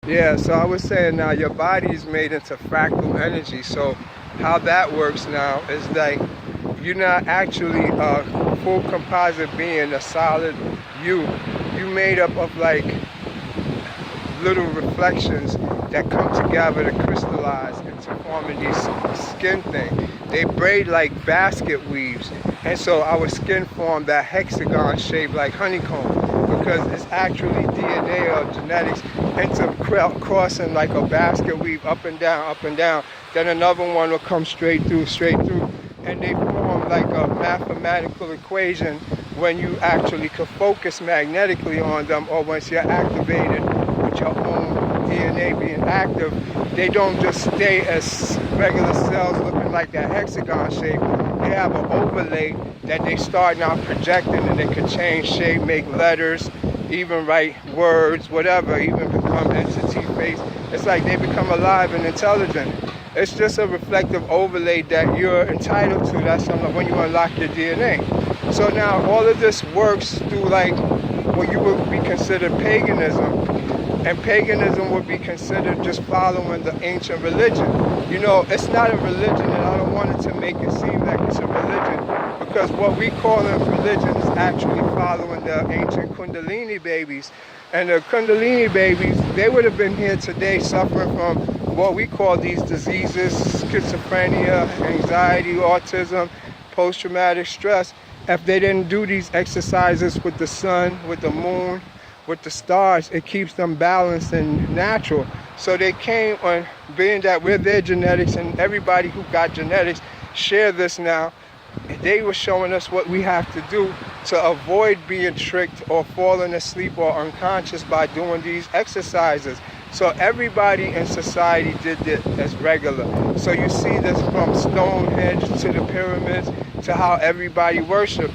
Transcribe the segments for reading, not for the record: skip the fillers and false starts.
Yeah, so I was saying now your body is made into fractal energy. So how that works now is like you're not actually a full composite being, a solid you. You made up of like little reflections that come together to crystallize into forming these skin thing. They braid like basket weaves, and so our skin formed that hexagon shape like honeycomb because it's actually DNA or genetics intercrossing like a basket weave up and down, up and down. Then another one will come straight through, and they form like a mathematical equation when you actually could focus magnetically on them, or once you're activated with your own DNA being active, they don't just stay as regular cells looking like that hexagon shape. They have an overlay that they start now projecting, and they can change shape, make letters, even write words, whatever, even become entity face. It's like they become alive and intelligent. It's just a reflective overlay that you're entitled to. That's something when you unlock your DNA. So now all of this works through like what you would be considered paganism. And paganism would be considered just following the ancient religion. You know, it's not a religion, and I don't want it to make it seem like it's a religion, because what we call a religion is actually following the ancient Kundalini babies. And the Kundalini babies, they would have been here today suffering from what we call these diseases, schizophrenia, anxiety, autism, post-traumatic stress, if they didn't do these exercises with the sun, with the moon, with the stars. It keeps them balanced and natural. So they came on, being that we're their genetics, and everybody who got genetics share this now. They were showing us what we have to do to avoid being tricked or falling asleep or unconscious by doing these exercises. So everybody in society did it as regular. So you see this from Stonehenge to the pyramids to how everybody worshiped.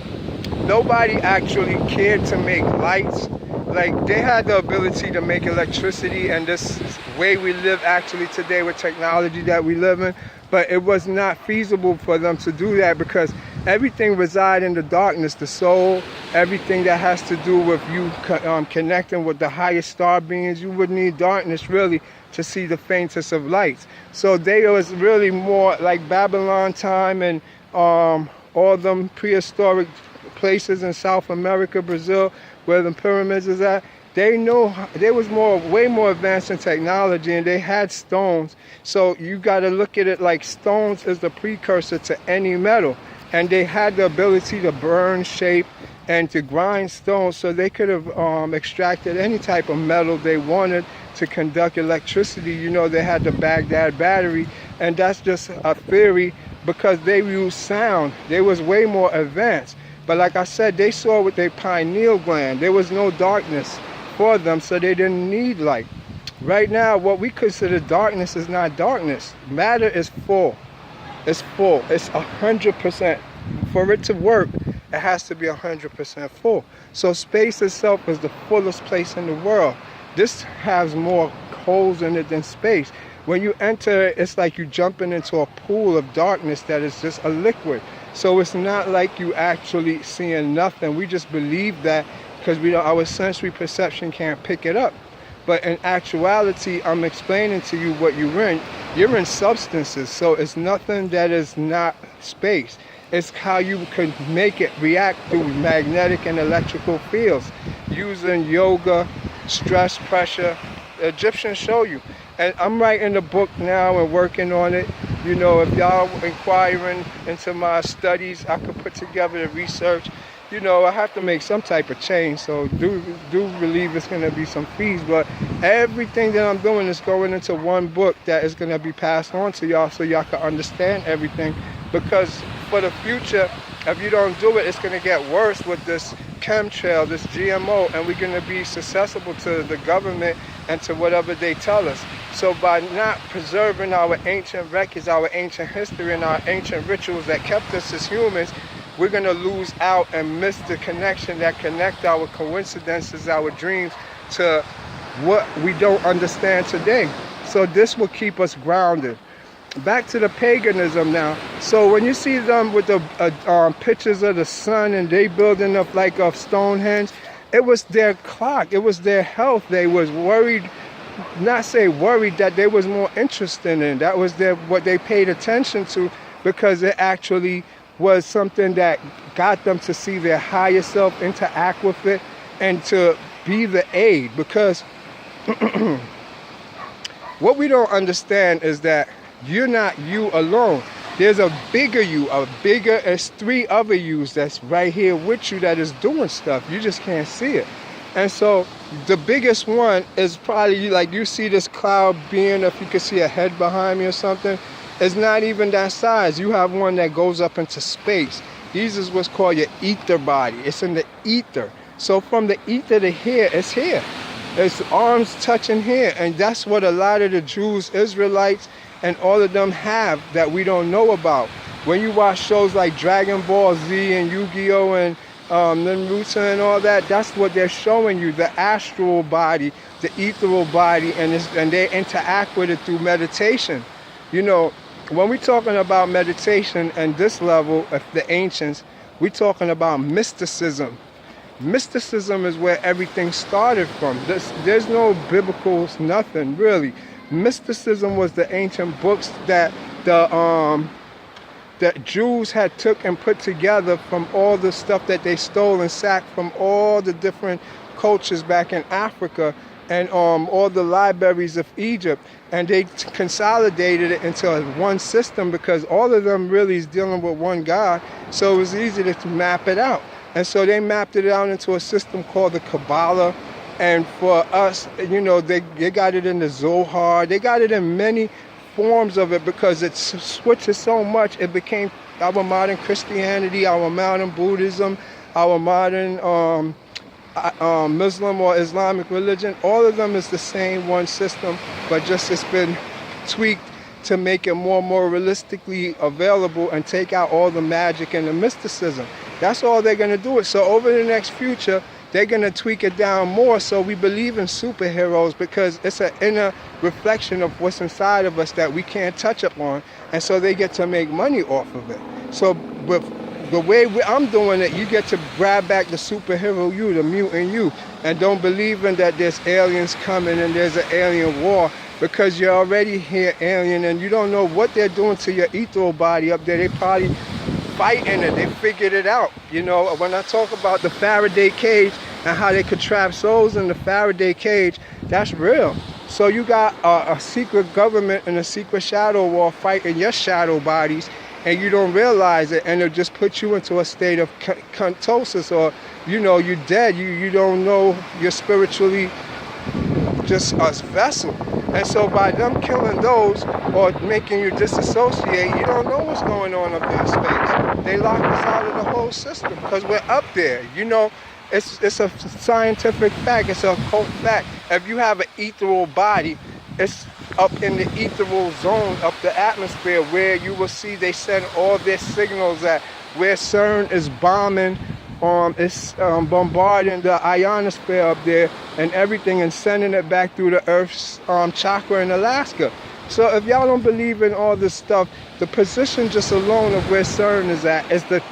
Nobody actually cared to make lights. Like, they had the ability to make electricity, and this way we live actually today with technology that we live in, but it was not feasible for them to do that because everything resides in the darkness, the soul, everything that has to do with you connecting with the highest star beings. You would need darkness really to see the faintest of lights. So they was really more like Babylon time and all them prehistoric places in South America, Brazil, where the pyramids is at. They know they was way more advanced in technology, and they had stones. So you got to look at it like stones is the precursor to any metal, and they had the ability to burn, shape, and to grind stones. So they could have extracted any type of metal they wanted to conduct electricity. You know, they had the Baghdad battery, and that's just a theory because they used sound. They was way more advanced. But like I said, they saw with their pineal gland. There was no darkness for them, so they didn't need light. Right now, what we consider darkness is not darkness. Matter is full. It's full. It's 100%. For it to work, it has to be 100% full. So space itself is the fullest place in the world. This has more holes in it than space. When you enter, it's like you jumping into a pool of darkness that is just a liquid. So it's not like you actually seeing nothing. We just believe that because our sensory perception can't pick it up. But in actuality, I'm explaining to you what you're in. You're in substances, so it's nothing that is not space. It's how you can make it react through magnetic and electrical fields using yoga, stress, pressure. The Egyptians show you. And I'm writing a book now and working on it. You know, if y'all inquiring into my studies, I could put together the research. You know, I have to make some type of change, so do believe it's going to be some fees. But everything that I'm doing is going into one book that is going to be passed on to y'all so y'all can understand everything. Because for the future, if you don't do it, it's going to get worse with this chemtrail, this GMO, and we're going to be susceptible to the government and to whatever they tell us. So by not preserving our ancient records, our ancient history, and our ancient rituals that kept us as humans, we're going to lose out and miss the connection that connect our coincidences, our dreams, to what we don't understand today. So this will keep us grounded. Back to the paganism now. So when you see them with the pictures of the sun and they building up like of Stonehenge, it was their clock, it was their health. They was worried not say worried, that they was more interested in. That was what they paid attention to, because it actually was something that got them to see their higher self, interact with it, and to be the aid. Because what we don't understand is that you're not you alone. There's a bigger you, it's 3 other yous that's right here with you that is doing stuff. You just can't see it. And so the biggest one is probably, like, you see this cloud being, if you can see a head behind me or something, it's not even that size. You have one that goes up into space. These is what's called your ether body. It's in the ether. So from the ether to here, it's here. It's arms touching here. And that's what a lot of the Jews, Israelites, and all of them have that we don't know about. When you watch shows like Dragon Ball Z and Yu-Gi-Oh! And Naruto and all that, that's what they're showing you, the astral body, the ethereal body, and they interact with it through meditation. You know, when we're talking about meditation and this level of the ancients, we're talking about mysticism. Mysticism is where everything started from. There's no biblical nothing, really. Mysticism was the ancient books that the Jews had took and put together from all the stuff that they stole and sacked from all the different cultures back in Africa, and all the libraries of Egypt, and they consolidated it into one system, because all of them really is dealing with one God, so it was easy to map it out. And so they mapped it out into a system called the Kabbalah. And for us, you know, they got it in the Zohar. They got it in many forms of it, because it switches so much. It became our modern Christianity, our modern Buddhism, our modern Muslim or Islamic religion. All of them is the same one system, but just it's been tweaked to make it more realistically available and take out all the magic and the mysticism. That's all they're going to do it. So over the next future, they're going to tweak it down more, so we believe in superheroes, because it's an inner reflection of what's inside of us that we can't touch upon, and so they get to make money off of it. So with the way I'm doing it, you get to grab back the superhero you, the mutant you, and don't believe in that there's aliens coming and there's an alien war, because you're already here alien, and you don't know what they're doing to your ethereal body up there. They probably fighting it. They figured it out. You know, when I talk about the Faraday cage and how they could trap souls in the Faraday cage, that's real. So you got a secret government and a secret shadow war fighting your shadow bodies, and you don't realize it, and it'll just put you into a state of ketosis, or, you know, you're dead. You don't know you're spiritually just a vessel. And so by them killing those or making you disassociate, you don't know what's going on up in space. They lock us out of the whole system because we're up there. You know, it's a scientific fact. It's a occult fact. If you have an ethereal body, it's up in the ethereal zone of the atmosphere where you will see they send all their signals at, where CERN is bombing, it's bombarding the ionosphere up there and everything, and sending it back through the Earth's chakra in Alaska. So if y'all don't believe in all this stuff, the position just alone of where CERN is at is the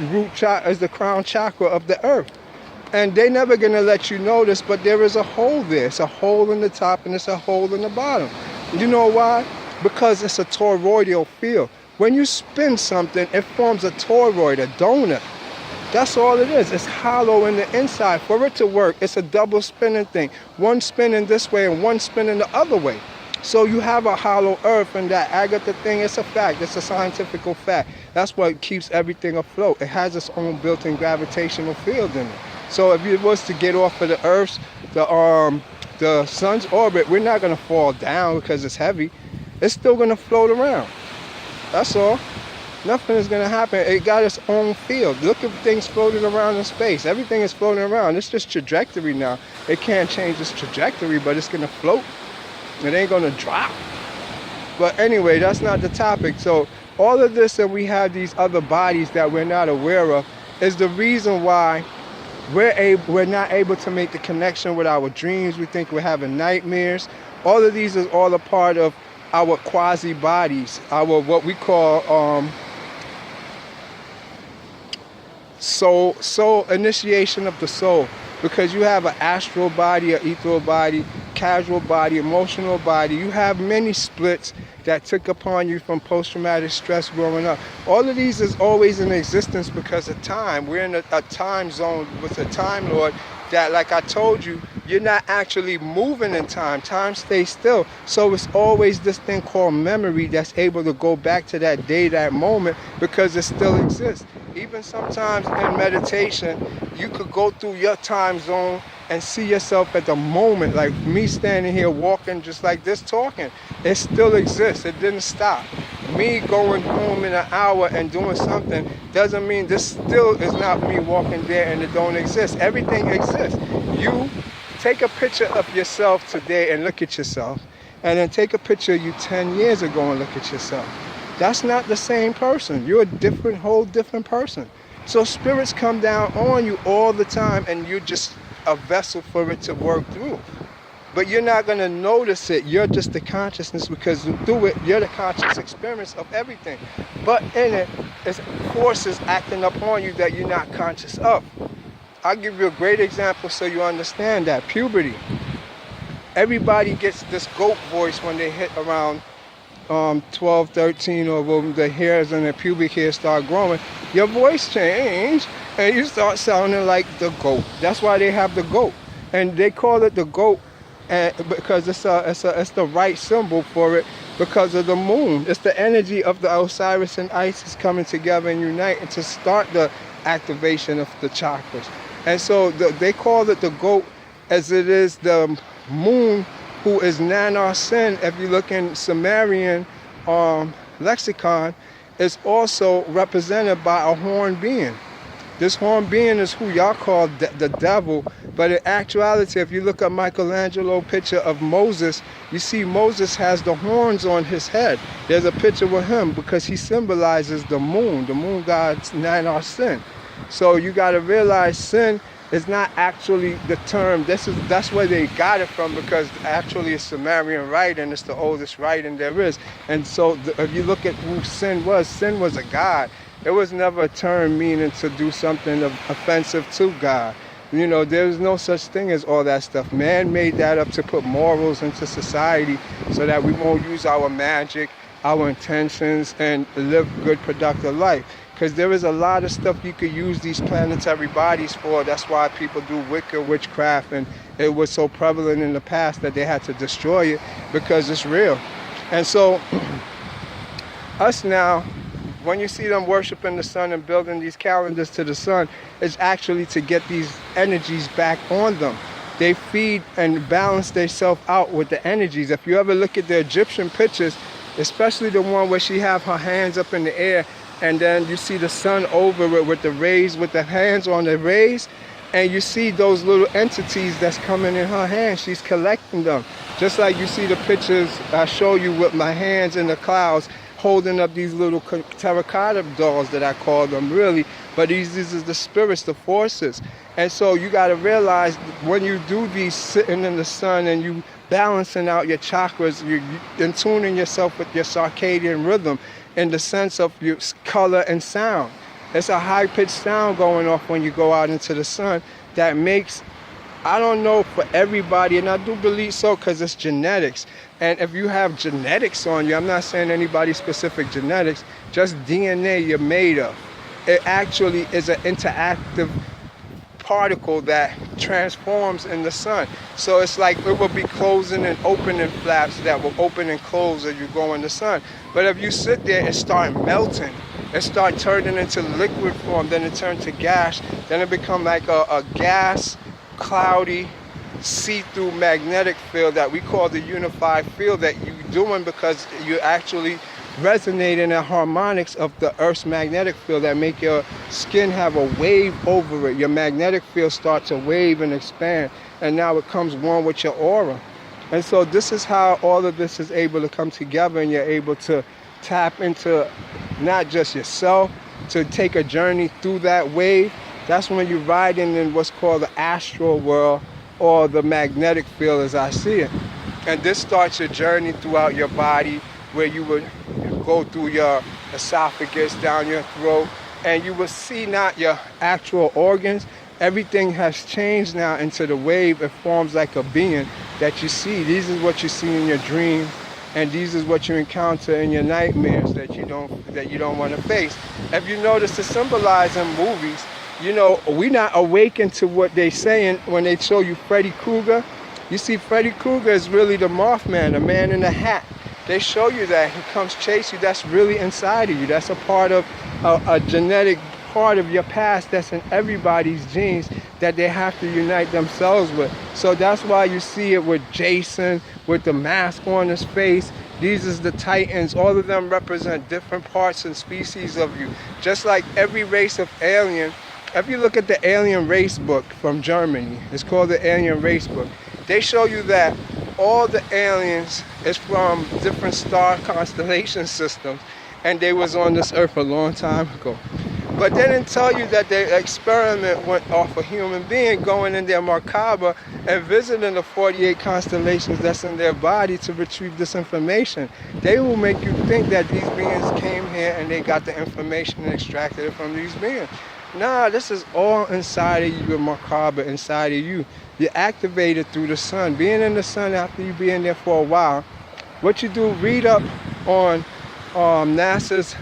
is the crown chakra of the Earth. And they're never going to let you know this, but there is a hole there. It's a hole in the top and it's a hole in the bottom. You know why? Because it's a toroidal field. When you spin something, it forms a toroid, a donut. That's all it is. It's hollow in the inside. For it to work, it's a double spinning thing. One spinning this way and one spinning the other way. So you have a hollow earth, and that Agatha thing, it's a fact. It's a scientific fact. That's what keeps everything afloat. It has its own built-in gravitational field in it. So if it was to get off of the Earth's, the sun's orbit, we're not going to fall down because it's heavy. It's still going to float around. That's all. Nothing is going to happen. It got its own field. Look at things floating around in space. Everything is floating around. It's just trajectory now. It can't change its trajectory, but it's going to float. It ain't going to drop. But anyway, that's not the topic. So all of this, and we have these other bodies that we're not aware of, is the reason why we're not able to make the connection with our dreams. We think we're having nightmares. All of these is all a part of our quasi bodies, our what we call soul initiation of the soul, because you have an astral body, an ethereal body, casual body, emotional body. You have many splits that took upon you from post-traumatic stress growing up. All of these is always in existence because of time. We're in a time zone with a Time Lord that, like I told you, you're not actually moving in time. Time stays still. So it's always this thing called memory that's able to go back to that day, that moment, because it still exists. Even sometimes in meditation, you could go through your time zone and see yourself at the moment, like me standing here walking just like this talking. It still exists. It didn't stop. Me going home in an hour and doing something doesn't mean this still is not me walking there and it don't exist. Everything exists. You take a picture of yourself today and look at yourself, and then take a picture of you 10 years ago and look at yourself. That's not the same person. You're a whole different person. So spirits come down on you all the time, and you're just a vessel for it to work through. But you're not going to notice it. You're just the consciousness, because through it, you're the conscious experience of everything. But in it, it's forces acting upon you that you're not conscious of. I'll give you a great example so you understand that. Puberty. Everybody gets this goat voice when they hit around 12, 13, or when the hairs and the pubic hair start growing. Your voice change and you start sounding like the goat. That's why they have the goat. And they call it the goat because it's the right symbol for it, because of the moon. It's the energy of the Osiris and Isis coming together and uniting to start the activation of the chakras. And so they call it the goat, as it is the moon, who is Nanar Sin. If you look in Sumerian lexicon, is also represented by a horned being. This horned being is who y'all call the devil, but in actuality, if you look at Michelangelo picture of Moses, you see Moses has the horns on his head. There's a picture with him because he symbolizes the moon god's Nanar Sin. So you got to realize sin is not actually the term. That's where they got it from, because actually it's Sumerian writing. It's the oldest writing there is. And so if you look at who sin was a god. It was never a term meaning to do something offensive to God. You know, there's no such thing as all that stuff. Man made that up to put morals into society so that we won't use our magic, our intentions, and live good, productive life. Because there is a lot of stuff you could use these planetary bodies for. That's why people do Wicca, witchcraft, and it was so prevalent in the past that they had to destroy it because it's real. And so, us now, when you see them worshiping the sun and building these calendars to the sun, it's actually to get these energies back on them. They feed and balance themselves out with the energies. If you ever look at the Egyptian pictures, especially the one where she have her hands up in the air, and then you see the sun over it with the rays, with the hands on the rays, and you see those little entities that's coming in her hands. She's collecting them. Just like you see the pictures I show you with my hands in the clouds, holding up these little terracotta dolls that I call them, really. But these is the spirits, the forces. And so you got to realize when you do these sitting in the sun and you balancing out your chakras, you're tuning yourself with your circadian rhythm in the sense of your color and sound. It's a high-pitched sound going off when you go out into the sun that makes, I don't know for everybody, and I do believe so because it's genetics. And if you have genetics on you, I'm not saying anybody specific genetics, just DNA you're made of. It actually is an interactive particle that transforms in the sun. So it's like it will be closing and opening flaps that will open and close as you go in the sun. But if you sit there and start melting, it start turning into liquid form, then it turns to gas, then it become like a gas, cloudy, see-through magnetic field that we call the unified field that you're doing because you're actually resonating at harmonics of the Earth's magnetic field that make your skin have a wave over it. Your magnetic field starts to wave and expand, and now it comes one with your aura. And so this is how all of this is able to come together, and you're able to tap into not just yourself, to take a journey through that wave. That's when you're riding in what's called the astral world, or the magnetic field as I see it. And this starts your journey throughout your body, where you would go through your esophagus, down your throat, and you will see not your actual organs. Everything has changed now into the wave. It forms like a being. that you see. These is what you see in your dreams, and these is what you encounter in your nightmares that you don't want to face. If you notice, to symbolize in movies, you know, we not awakened to what they saying when they show you Freddy Krueger. You see, Freddy Krueger is really the Mothman, the man in the hat. They show you that he comes chase you. That's really inside of you. That's a part of a genetic part of your past that's in everybody's genes that they have to unite themselves with. So that's why you see it with Jason, with the mask on his face. These is the Titans. All of them represent different parts and species of you. Just like every race of alien. If you look at the Alien Race book from Germany, it's called the Alien Race book. They show you that all the aliens is from different star constellation systems, and they was on this earth a long time ago. But they didn't tell you that their experiment went off a human being going in their macabre and visiting the 48 constellations that's in their body to retrieve this information. They will make you think that these beings came here and they got the information and extracted it from these beings. Nah, this is all inside of you, your macabre, inside of you. You're activated through the sun. Being in the sun after you being there for a while, what you do, read up on NASA's,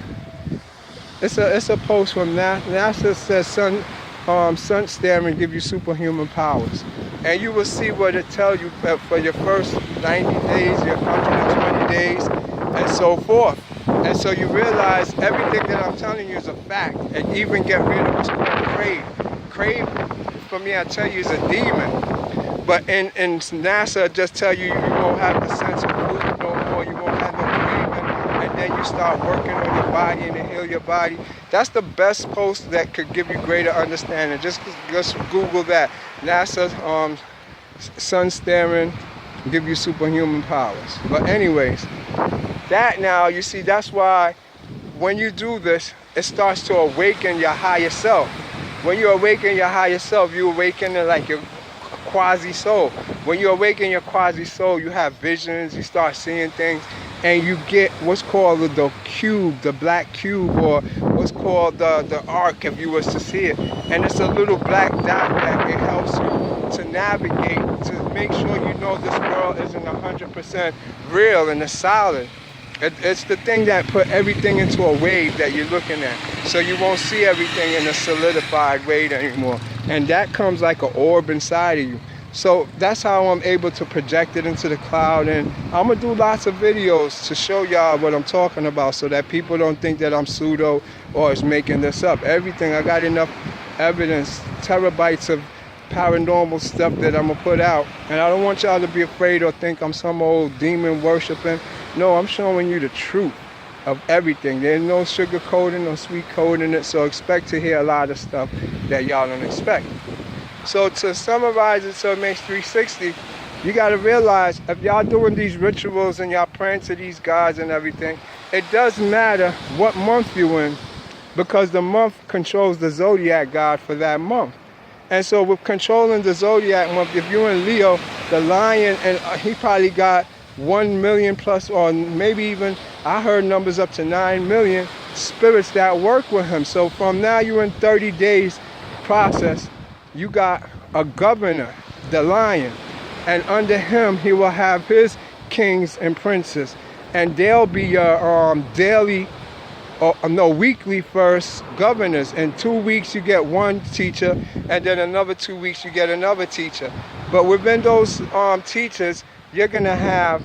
it's a post from NASA. NASA says sun staring give you superhuman powers. And you will see what it tells you for your first 90 days, your 120 days, and so forth. And so you realize everything that I'm telling you is a fact. And even get rid of what's called crave. Crave, for me, I tell you, is a demon. But in NASA, just tell you won't have the sense of food no more. You won't have no craving. And then you start working on your body and to heal your body. That's the best post that could give you greater understanding. Just Google that. NASA sun staring give you superhuman powers. But anyways, that now, you see, that's why when you do this, it starts to awaken your higher self. When you awaken your higher self, you awaken like your quasi-soul. When you awaken your quasi-soul, you have visions, you start seeing things, and you get what's called the cube, the black cube, or what's called the arc, if you was to see it. And it's a little black dot that it helps you to navigate, to make sure you know this world isn't 100% real and it's solid. It's the thing that put everything into a wave that you're looking at. So you won't see everything in a solidified wave anymore. And that comes like an orb inside of you. So that's how I'm able to project it into the cloud. And I'm going to do lots of videos to show y'all what I'm talking about so that people don't think that I'm pseudo or is making this up. Everything, I got enough evidence, terabytes of paranormal stuff that I'm going to put out. And I don't want y'all to be afraid or think I'm some old demon worshiping. No, I'm showing you the truth of everything. There's no sugar coating, no sweet coating it, so expect to hear a lot of stuff that y'all don't expect. So to summarize it so it makes 360, you got to realize if y'all doing these rituals and y'all praying to these gods and everything, it doesn't matter what month you're in, because the month controls the zodiac god for that month. And so with controlling the zodiac month, if you're in Leo, the lion, and he probably got 1 million plus, or maybe even, I heard numbers up to 9 million spirits that work with him. So from now you're in 30 days process, you got a governor, the lion, and under him he will have his kings and princes, and they'll be your weekly first governors. In 2 weeks you get one teacher, and then another 2 weeks you get another teacher. But within those teachers, you're gonna have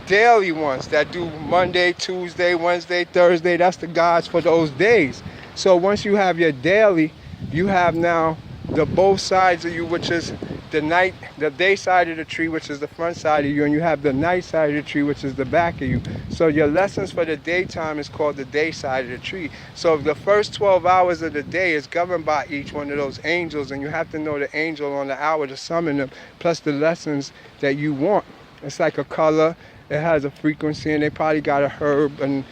daily ones that do Monday, Tuesday, Wednesday, Thursday. That's the gods for those days. So once you have your daily, you have now the both sides of you, which is the day side of the tree, which is the front side of you, and you have the night side of the tree, which is the back of you. So your lessons for the daytime is called the day side of the tree. So the first 12 hours of the day is governed by each one of those angels, and you have to know the angel on the hour to summon them, plus the lessons that you want. It's like a color, it has a frequency, and they probably got a herb and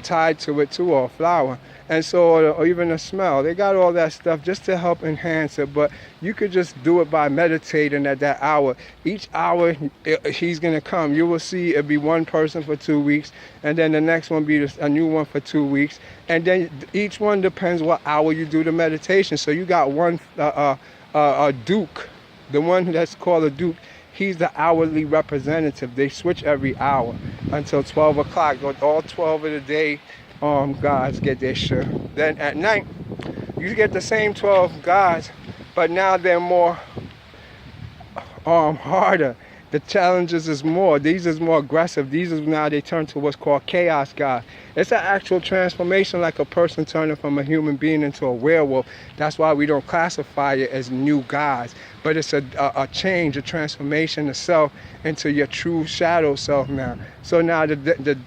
tied to it too, or a flower. And so, or even a smell. They got all that stuff just to help enhance it. But you could just do it by meditating at that hour. Each hour, he's going to come. You will see it'll be one person for 2 weeks. And then the next one be a new one for 2 weeks. And then each one depends what hour you do the meditation. So you got one, a duke. The one that's called a duke. he's the hourly representative. They switch every hour until 12 o'clock. All 12 of the day gods get their share. Then at night, you get the same 12 gods, but now they're more harder. The challenges is more. These is more aggressive. These is now they turn to what's called chaos god. It's an actual transformation, like a person turning from a human being into a werewolf. That's why we don't classify it as new gods. But it's a change, a transformation of self into your true shadow self now. So now the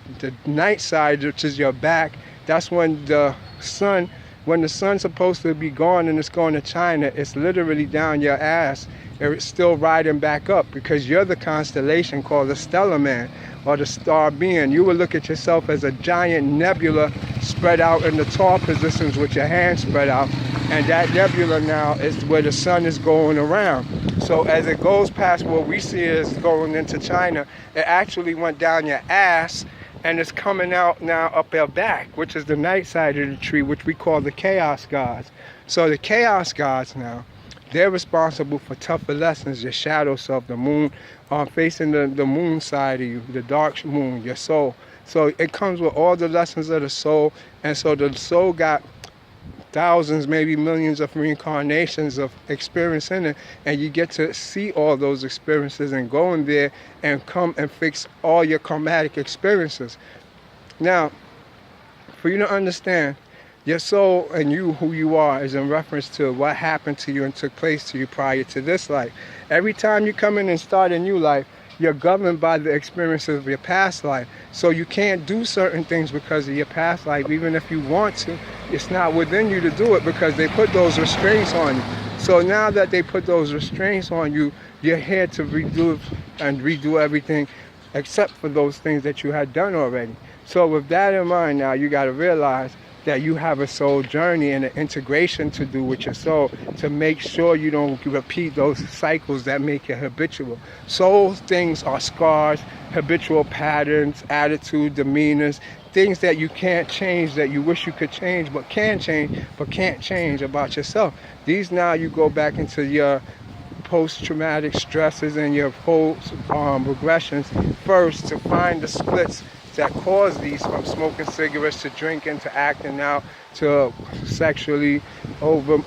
night side, which is your back, that's when the sun, when the sun's supposed to be gone and it's going to China, it's literally down your ass. It's still riding back up because you're the constellation called the stellar man or the star being. You will look at yourself as a giant nebula spread out in the tall positions with your hands spread out, and that nebula now is where the sun is going around. So as it goes past what we see as going into China, it actually went down your ass and it's coming out now up your back, which is the night side of the tree, which we call the chaos gods. So the chaos gods now, they're responsible for tougher lessons, your shadow self, the moon, facing the moon side of you, the dark moon, your soul. So it comes with all the lessons of the soul, and so the soul got thousands, maybe millions of reincarnations of experience in it, and you get to see all those experiences and go in there and come and fix all your karmatic experiences. Now, for you to understand, your soul and you, who you are, is in reference to what happened to you and took place to you prior to this life. Every time you come in and start a new life, you're governed by the experiences of your past life. So you can't do certain things because of your past life. Even if you want to, it's not within you to do it because they put those restraints on you. So now that they put those restraints on you, you're here to redo everything except for those things that you had done already. So with that in mind now, you got to realize that you have a soul journey and an integration to do with your soul to make sure you don't repeat those cycles that make it habitual. Soul things are scars, habitual patterns, attitude, demeanors, things that you can't change, that you wish you could change but can change, but can't change about yourself. These now you go back into your post-traumatic stresses and your post-regressions first to find the splits that cause these, from smoking cigarettes to drinking to acting out to sexually over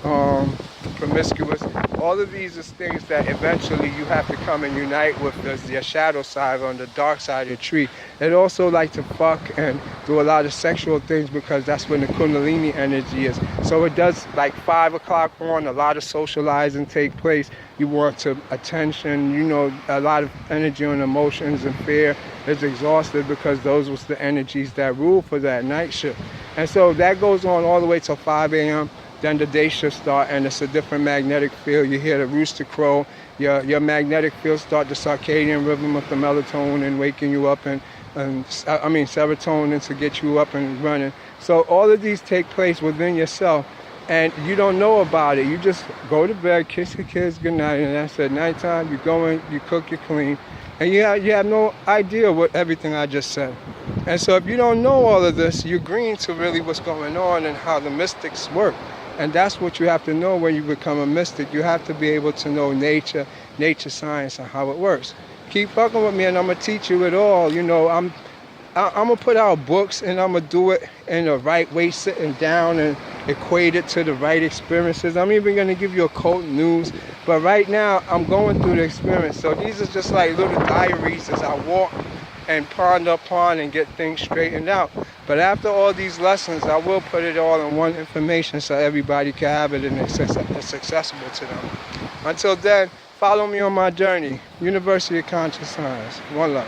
promiscuous. All of these is things that eventually you have to come and unite with your shadow side on the dark side of the tree. It also like to fuck and do a lot of sexual things because that's when the Kundalini energy is. So it does, like 5 o'clock on, a lot of socializing take place. You want to attention, you know, a lot of energy on emotions and fear is exhausted because those was the energies that rule for that night shift. And so that goes on all the way till 5 a.m. Then the day shift start, and it's a different magnetic field. You hear the rooster crow. Your magnetic field start the circadian rhythm of the melatonin, waking you up, and serotonin to get you up and running. So all of these take place within yourself, and you don't know about it. You just go to bed, kiss your kids goodnight, and that's at nighttime. You go in, you cook, you clean, and you have no idea what everything I just said. And so if you don't know all of this, you're green to really what's going on and how the mystics work. And that's what you have to know when you become a mystic. You have to be able to know nature science, and how it works. Keep fucking with me, and I'm gonna teach you it all. You know, I'm gonna put out books, and I'm gonna do it in the right way, sitting down and equate it to the right experiences. I'm even gonna give you a cult news, but right now I'm going through the experience. So these are just like little diaries as I walk and ponder upon and get things straightened out. But after all these lessons, I will put it all in one information so everybody can have it and it's accessible to them. Until then, follow me on my journey. University of Conscious Science. One love.